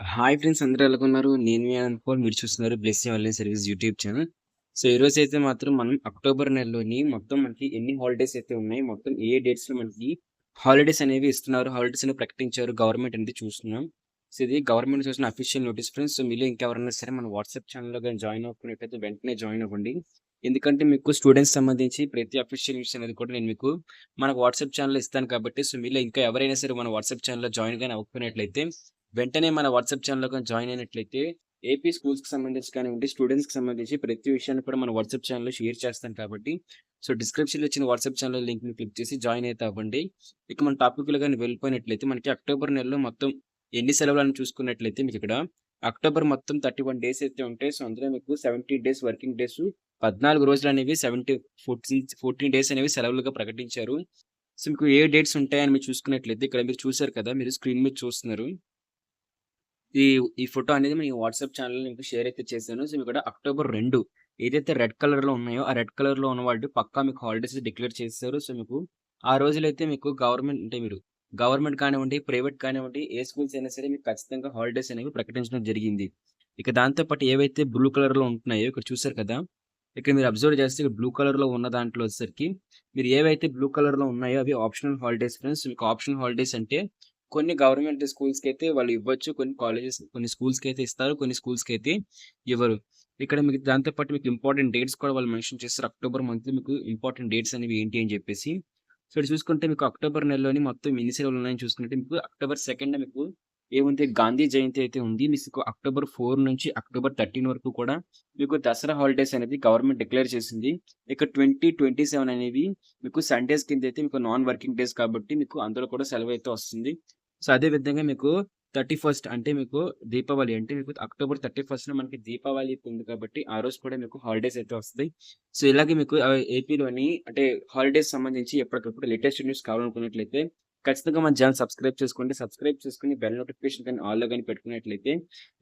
Hi friends, అందరూ ఎలాగున్నారు? నేను మీ Anant Paul. మీరు చూస్తున్నారు blessing online service YouTube channel. So, ఈరోజైతే మాత్రం మనం అక్టోబర్ నెలలోని మొత్తం మనకి ఎన్ని హాలిడేస్ అయితే ఉన్నాయి, మొత్తం ఏ డేట్స్‌లో మనకి హాలిడేస్ అనేవి ఇస్తున్నారు, హాలిడేస్ అనేవి ప్రకటించారు గవర్నమెంట్ అనేది చూస్తున్నాం. సో, ఇది గవర్నమెంట్ చూసిన అఫీషియల్ నోటీస్ ఫ్రెండ్స్. సో, మీలో ఇంకెవరైనా సరే మన వాట్సాప్ ఛానల్‌లో గాని జాయిన్ అవ్వకున్నట్టయితే వెంటనే జాయిన్ అవ్వండి. ఎందుకంటే మీకు స్టూడెంట్స్ సంబంధించి ప్రతి అఫీషియల్ న్యూస్ అనేది కూడా నేను మీకు మన వాట్సాప్ ఛానల్‌లో ఇస్తాను కాబట్టి, సో, మీలో ఇంకా ఎవరైనా సరే మన వాట్సాప్ ఛానల్‌లో జాయిన్ గాని అవ్వకపోయినట్లయితే వెంటనే మన వాట్సాప్ ఛానల్‌లో గాని జాయిన్ అయినట్లయితే ఏపీ స్కూల్స్‌కి సంబంధించి కానివ్వండి, స్టూడెంట్స్‌కి సంబంధించి ప్రతి విషయాన్ని కూడా మన వాట్సాప్ ఛానల్‌లో షేర్ చేస్తాను కాబట్టి, సో, డిస్క్రిప్షన్‌లో ఇచ్చిన వాట్సాప్ ఛానల్ లింక్‌ని క్లిక్ చేసి జాయిన్ అయితే అవ్వండి. ఇక మన టాపిక్‌లో గాని వెళ్ళిపోయినట్లయితే మనకి అక్టోబర్ నెలలో మొత్తం ఎన్ని సెలవులని చూసుకున్నట్లయితే మీకిక్కడ అక్టోబర్ మొత్తం 31 డేస్ అయితే ఉంటాయి. సో, అందులో మీకు 17 డేస్ వర్కింగ్ డేసు, 14 రోజులనేవి 14 డేస్ అనేవి సెలవులుగా ప్రకటించారు. సో, మీకు ఏ డేట్స్ ఉంటాయని మీరు చూసుకున్నట్లయితే ఇక్కడ మీరు చూసారు కదా! మీరు స్క్రీన్ మీద చూస్తున్నారు. ఈ ఈ ఫోటో అనేది మీ వాట్సాప్ ఛానల్‌లో మీకు షేర్ అయితే చేశాను. సో, మీకిక్కడ అక్టోబర్ 2 ఏదైతే రెడ్ కలర్‌లో ఉన్నాయో, ఆ రెడ్ కలర్‌లో ఉన్నవాళ్ళు పక్కా మీకు హాలిడేస్ డిక్లేర్ చేసేసారు. సో, మీకు ఆ రోజులైతే మీకు గవర్నమెంట్ అంటే మీరు గవర్నమెంట్ కానివ్వండి, ప్రైవేట్ కానివ్వండి, ఏ స్కూల్స్ అయినా సరే మీకు ఖచ్చితంగా హాలిడేస్ అనేవి ప్రకటించడం జరిగింది. ఇక దాంతో పాటు ఏవైతే బ్లూ కలర్‌లో ఉంటున్నాయో ఇక్కడ చూసారు కదా! ఇక్కడ మీరు అబ్జర్వ్ చేస్తే బ్లూ కలర్‌లో ఉన్న దాంట్లో వచ్చేసరికి మీరు ఏవైతే బ్లూ కలర్‌లో ఉన్నాయో అవి ఆప్షనల్ హాలిడేస్ ఫ్రెండ్స్. మీకు ఆప్షనల్ హాలిడేస్ అంటే కొన్ని గవర్నమెంట్ స్కూల్స్‌కైతే వాళ్ళు ఇవ్వచ్చు. కొన్ని కాలేజెస్ కొన్ని స్కూల్స్‌కైతే ఇస్తారు. కొన్ని స్కూల్స్‌కైతే ఇవ్వరు. ఇక్కడ మీకు దాంతో పాటు మీకు ఇంపార్టెంట్ డేట్స్ కూడా వాళ్ళు మెన్షన్ చేస్తారు. అక్టోబర్ మంత్‌లో మీకు ఇంపార్టెంట్ డేట్స్ అనేవి ఏంటి అని చెప్పేసి. సో, ఇక్కడ చూసుకుంటే మీకు అక్టోబర్ నెలలోని మొత్తం ఎన్ని సెలవులు ఉన్నాయని చూసుకుంటే మీకు అక్టోబర్ 2 మీకు ఏముంది గాంధీ జయంతి అయితే ఉంది. మీకు అక్టోబర్ 4 నుంచి అక్టోబర్ 13 వరకు కూడా మీకు దసరా హాలిడేస్ అనేది గవర్నమెంట్ డిక్లేర్ చేసింది. ఇక 20, 27 అనేవి మీకు సండేస్ కిందైతే మీకు నాన్ వర్కింగ్ డేస్ కాబట్టి మీకు అందులో కూడా సెలవైతే వస్తుంది. సో, అదే విధంగా మీకు 31 అంటే మీకు దీపావళి అంటే మీకు అక్టోబర్ 31 మనకి దీపావళి ఉంది కాబట్టి, ఆ రోజు కూడా మీకు హాలిడేస్ అయితే వస్తాయి. సో, ఇలాగే మీకు ఏపీలోని అంటే హాలిడేస్ సంబంధించి ఎప్పటికప్పుడు లేటెస్ట్ న్యూస్ కావాలనుకున్నట్లయితే ఖచ్చితంగా మన ఛానెల్ సబ్స్క్రైబ్ చేసుకోండి. సబ్స్క్రైబ్ చేసుకొని బెల్ నోటిఫికేషన్ గాని ఆల్‌లో గాని పెట్టుకున్నట్లయితే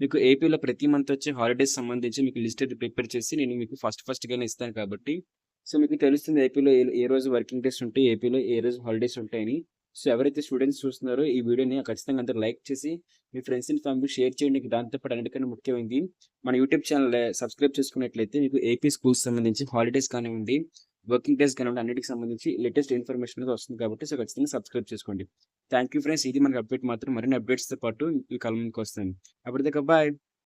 మీకు ఏపీలో ప్రతి మంత్ వచ్చే హాలిడేస్ సంబంధించి మీకు లిస్ట్ అయితే ప్రిపేర్ చేసి నేను మీకు ఫస్ట్‌గానే ఇస్తాను కాబట్టి, సో, మీకు తెలుస్తుంది ఏపీలో ఏ రోజు వర్కింగ్ డేస్ ఉంటాయి, ఏపీలో ఏ రోజు హాలిడేస్ ఉంటాయని. సో, ఎవరైతే స్టూడెంట్స్ చూస్తున్నారో ఈ వీడియోని ఖచ్చితంగా అందరూ లైక్ చేసి మీ ఫ్రెండ్స్ అండ్ ఫ్యామిలీకి షేర్ చేయండి. దాంతో పాటు అన్నిటికన్నా ముఖ్యమైనది మన యూట్యూబ్ ఛానల్ సబ్స్క్రైబ్ చేసుకున్నట్లయితే మీకు ఏపీ స్కూల్స్ సంబంధించి హాలిడేస్ కానివ్వండి, వర్కింగ్ డేస్ కానివ్వండి అన్నిటికి సంబంధించి లేటెస్ట్ ఇన్ఫర్మేషన్ అనేది వస్తుంది కాబట్టి, సో, ఖచ్చితంగా సబ్స్క్రైబ్ చేసుకోండి. Thank you friends. ఇది మనకి అప్డేట్ మాత్రం. మరిన్ని అప్డేట్స్‌తో పాటు ఈ కాలం ముందుకు వస్తాను. అప్పటిదాకా బాయ్.